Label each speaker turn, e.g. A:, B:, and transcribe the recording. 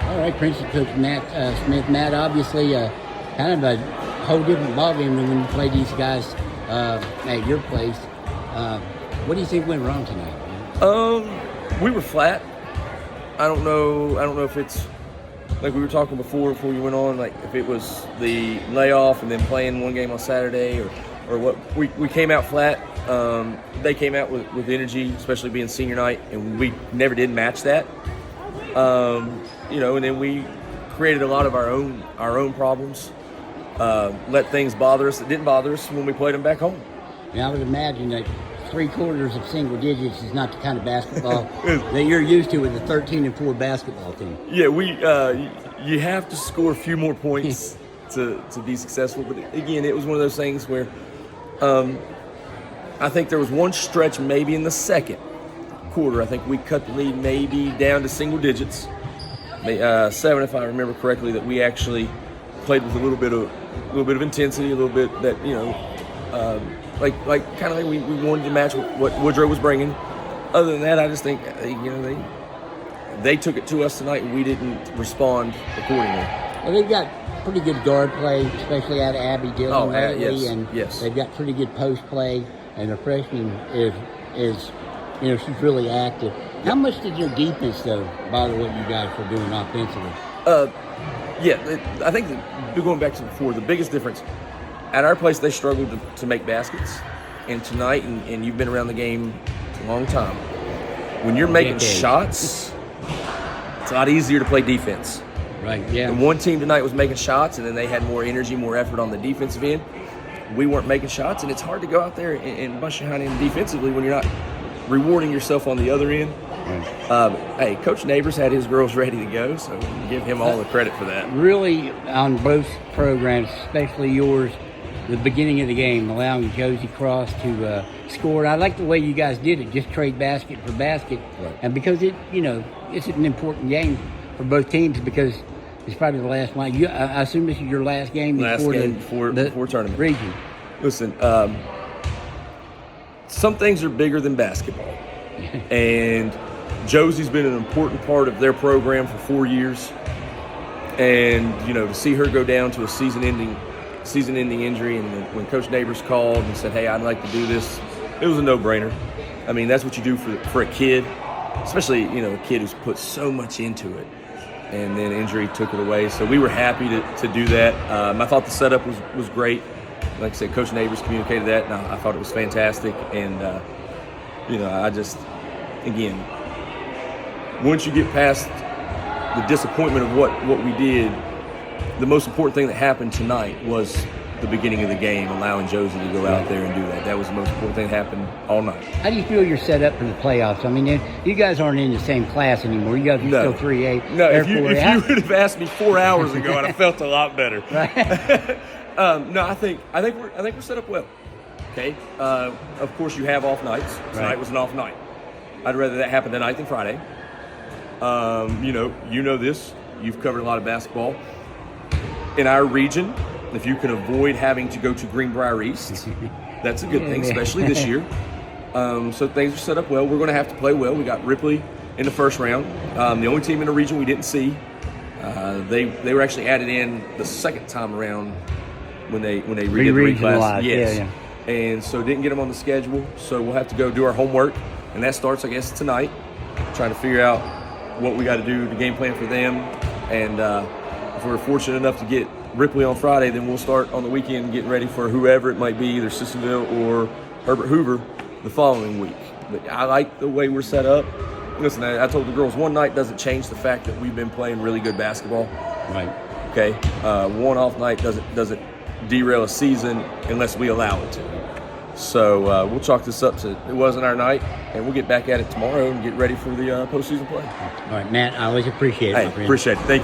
A: All right, Princeton coach Matt Smith. Matt, obviously, kind of a whole different ballgame than when you play these guys at your place. What do you think went wrong tonight, man?
B: We were flat. I don't know if it's like we were talking before you went on, like if it was the layoff and then playing one game on Saturday or what. We came out flat. They came out with energy, especially being senior night, and we never did match that. And then we created a lot of our own problems. Let things bother us that didn't bother us when we played them back home.
A: And I would imagine that 3/4 of single digits is not the kind of basketball that you're used to with a 13-4 basketball team.
B: Yeah, you have to score a few more points to be successful. But again, it was one of those things where I think there was one stretch maybe in the second quarter. I think we cut the lead maybe down to single digits, 7 if I remember correctly. That we actually played with a little bit of intensity, a little bit that like we wanted to match what Woodrow was bringing. Other than that, I just think they took it to us tonight and we didn't respond accordingly.
A: Well, they've got pretty good guard play, especially out of Abby Dillon lately,
B: yes.
A: They've got pretty good post play, and the freshman is she's really active. How much did your defense though bother what you guys were doing offensively?
B: I think going back to before, the biggest difference at our place, they struggled to make baskets, and tonight, and you've been around the game a long time, when you're making shots, it's a lot easier to play defense.
A: Right, yeah.
B: And one team tonight was making shots, and then they had more energy, more effort on the defensive end. We weren't making shots, and it's hard to go out there and bust your hind end defensively when you're not rewarding yourself on the other end. Right. Hey, Coach Neighbors had his girls ready to go, so give him all the credit for that.
A: Really, on both programs, especially yours, the beginning of the game, allowing Josie Cross to score. I like the way you guys did it, just trade basket for basket.
B: Right.
A: And because it's an important game for both teams because it's probably the last one. I assume this is your last game before
B: tournament
A: region.
B: Listen, some things are bigger than basketball. And Josie's been an important part of their program for 4 years. And, to see her go down to a season-ending injury, and when Coach Neighbors called and said, hey, I'd like to do this, it was a no-brainer. I mean, that's what you do for a kid, especially, a kid who's put so much into it. And then injury took it away. So we were happy to do that. I thought the setup was great. Like I said, Coach Neighbors communicated that, and I thought it was fantastic. And, I just, again, once you get past the disappointment of what we did, the most important thing that happened tonight was the beginning of the game, allowing Josie to go out there and do that. That was the most important thing that happened all night.
A: How do you feel you're set up for the playoffs? I mean, you guys aren't in the same class anymore. You guys are still 3A.
B: No, if you would have asked me 4 hours ago, I'd have felt a lot better.
A: Right.
B: No, I think we're set up well. Okay. Of course, you have off nights. Tonight was an off night. I'd rather that happen tonight than Friday. You know this. You've covered a lot of basketball. In our region, if you can avoid having to go to Greenbrier East, that's a good thing, especially this year. So things are set up well. We're going to have to play well. We got Ripley in the first round. The only team in the region we didn't see. They were actually added in the second time around when they redid the reclass. Yes. Yeah. And so didn't get them on the schedule. So we'll have to go do our homework, and that starts, I guess, tonight. Trying to figure out what we got to do to game plan for them, and if we're fortunate enough to get Ripley on Friday, then we'll start on the weekend getting ready for whoever it might be, either Sissonville or Herbert Hoover the following week. But I like the way we're set up. Listen, I told the girls one night doesn't change the fact that we've been playing really good basketball.
A: Right.
B: Okay. One off night doesn't derail a season unless we allow it to. So we'll chalk this up to it wasn't our night, and we'll get back at it tomorrow and get ready for the postseason play.
A: All right, Matt, I always appreciate it.
B: Hey, appreciate it. Thank you.